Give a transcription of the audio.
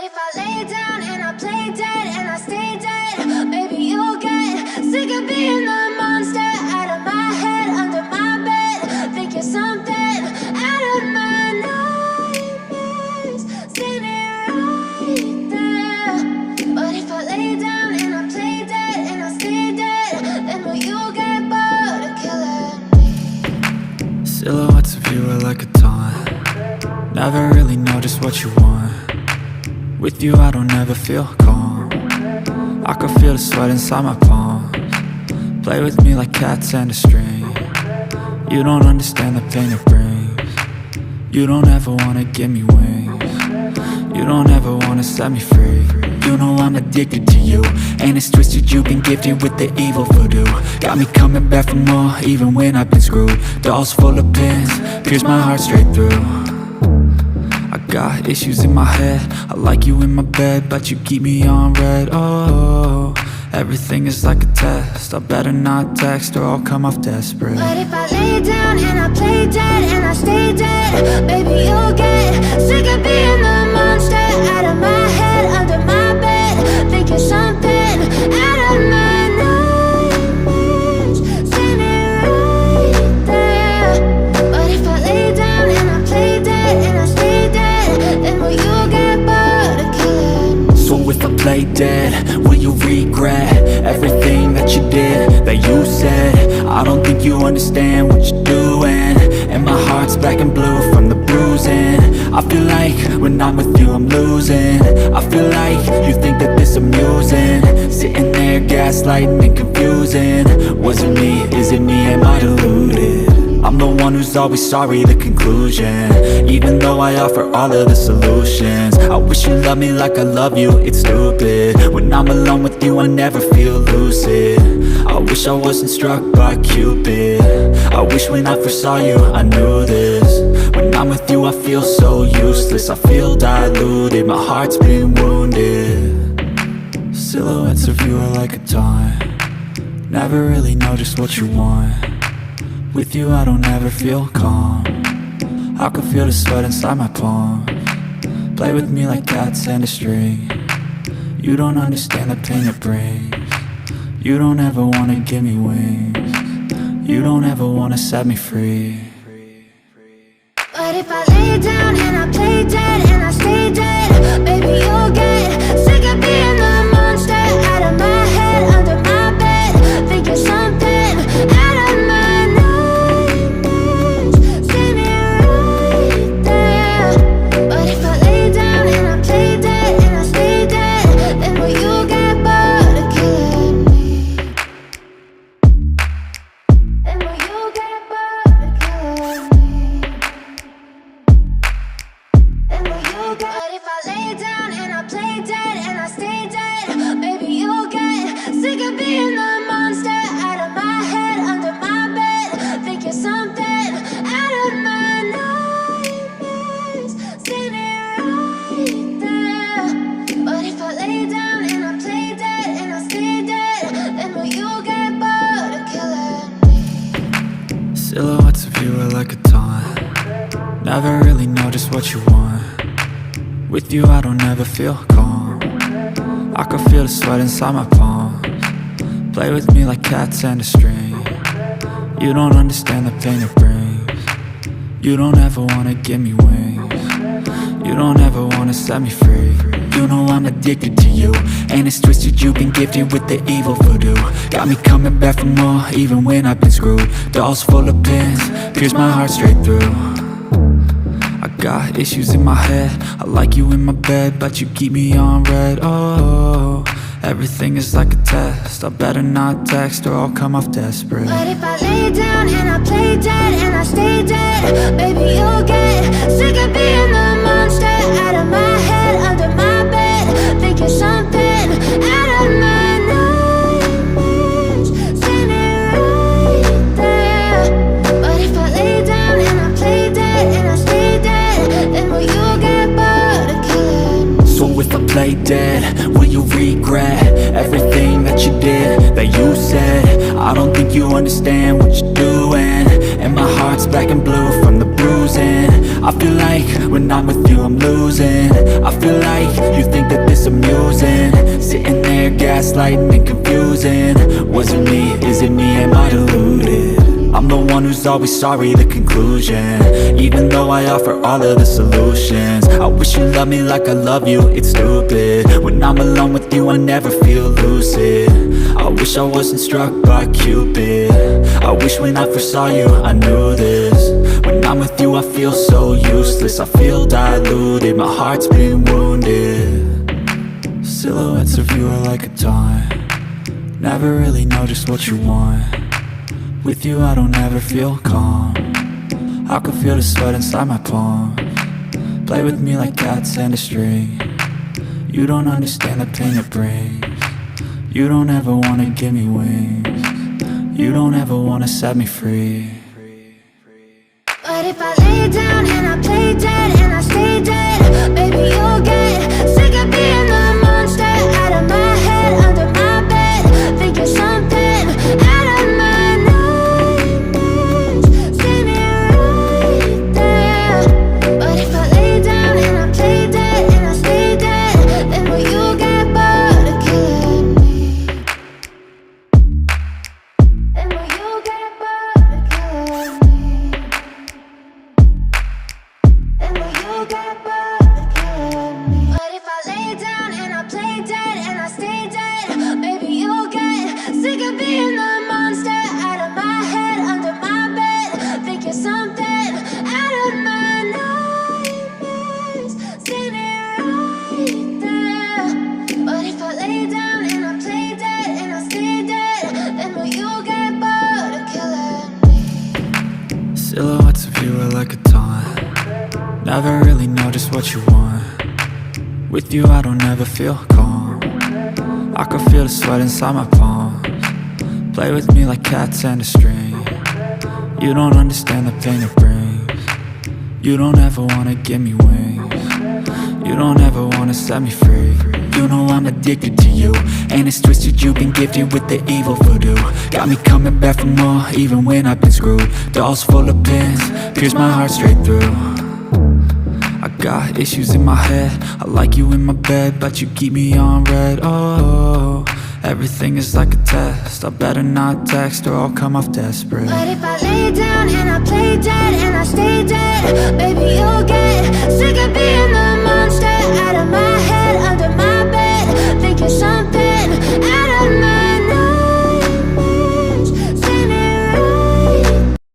if I lay down and I play dead and I stay dead, baby, you'll get sick of being the monster out of my head, under my bed. Think you're something out of my nightmares, standing right there. But if I lay down and I play dead and I stay dead, then will you get bored of killing me? Silhouettes of you are like a taunt. Never really know just what you want. With you I don't ever feel calm. I can feel the sweat inside my palms. Play with me like cats and a string. You don't understand the pain it brings. You don't ever wanna give me wings. You don't ever wanna set me free. You know I'm addicted to you, and it's twisted, you've been gifted with the evil voodoo. Got me coming back for more, even when I've been screwed. Dolls full of pins, pierce my heart straight through. I got issues in my head, I like you in my bed, but you keep me on red. Oh, everything is like a test, I better not text or I'll come off desperate. But if I lay down and I play dead and I stay dead, baby, you'll get sick of being the monster out of my head, under my bed. Think you're something out of my nightmares, standing right there. But if I lay down and I play dead and I stay dead, then will you get bored of killing me? So if I play dead, will you regret everything that you did, that you said? I don't think you understand what you're doing, and my heart's black and blue from the bruising. I feel like when I'm with you I'm losing. I feel like you think that this amusing, sitting there gaslighting and confusing. Was it me? Is it me? Am I deluded? I'm the one who's always sorry, the conclusion, even though I offer all of the solutions. I wish you loved me like I love you, it's stupid. When I'm alone with you I never feel lucid. I wish I wasn't struck by Cupid. I wish when I first saw you I knew this. When I'm with you I feel so useless, I feel diluted, my heart's been wounded. Silhouettes of you are like a taunt. Never really know just what you want. With you I don't ever feel calm. I can feel the sweat inside my palms. Play with me like cats and a string. You don't understand the pain it brings. You don't ever wanna give me wings. You don't ever wanna set me free. But if I lay down and I play dead and I stay dead, baby, you'll get sick of being the monster out of my head, under my bed. Think you're something out of my nightmares, standing right there. But if I lay down and I play dead and I stay dead, then will you get bored of killing me? Then will you get bored of killing me? But if I lay down and I play dead and I stay dead, baby, you'll get sick of being the monster out of my head, under my bed. Think you're something out of my nightmares, standing right there. But if I lay down and I play dead and I stay dead, then will you get bored of killing me? Silhouettes of you are like a taunt. Never really know just what you want. With you I don't ever feel calm. I can feel the sweat inside my palms. Play with me like cats and a string. You don't understand the pain it brings. You don't ever wanna give me wings. You don't ever wanna set me free. You know I'm addicted to you, and it's twisted, you've been gifted with the evil voodoo. Got me coming back for more, even when I've been screwed. Dolls full of pins, pierce my heart straight through. I got issues in my head, I like you in my bed, but you keep me on red. Oh, everything is like a test, I better not text or I'll come off desperate. But if I lay down and I play dead and I stay dead, baby, you'll get sick of being the monster out of my head, under my bed. Think you're something out of my nightmares, standing right there. But if I lay down and I play dead and I stay dead, then will you get bored of killing me? So if I play dead? Will you regret everything that you did, that you said? I don't think you understand what you're doing, and my heart's black and blue from the bruising. I feel like when I'm with you I'm losing. I feel like you think that this amusing, sitting there gaslighting and confusing. Was it me? Is it me? Am I deluded? I'm the one who's always sorry, the conclusion, even though I offer all of the solutions. I wish you loved me like I love you, it's stupid. When I'm alone with you I never feel lucid. I wish I wasn't struck by Cupid. I wish when I first saw you I knew this. When I'm with you I feel so useless, I feel diluted, my heart's been wounded. Silhouettes of you are like a taunt, never really know just what you want. With you I don't ever feel calm, I can feel the sweat inside my palms. Play with me like cats and a string. You don't understand the pain it brings. You don't ever wanna give me wings. You don't ever wanna set me free. But if I lay down and I play dead and I stay dead, baby you'll get sick of being the monster out of my head, under my bed, thinking something out of my nightmares. See me right there. But if I lay down and I play dead and I stay dead, then will you get bored of killing me? Then will you get bored of killing me? Then will you get bored of killing me? But if I lay down and I play dead and I stay dead, baby you'll get sick of being the monster out of my head, under my bed, thinking something out of my nightmares. See me right there. But if I lay down and I play dead and I stay dead, then will you get bored of killing me? Silhouettes of you are like a taunt, never really know just what you want. With you I don't ever feel calm, I can feel the sweat inside my palms. Play with me like cats and a string. You don't understand the pain it brings. You don't ever wanna give me wings. You don't ever wanna set me free. You know I'm addicted to you, and it's twisted, you've been gifted with the evil voodoo. Got me coming back for more, even when I've been screwed. Dolls full of pins, pierce my heart straight through. I got issues in my head, I like you in my bed, but you keep me on red. Oh, everything is like a test, I better not text or I'll come off desperate. But if I lay down and I play dead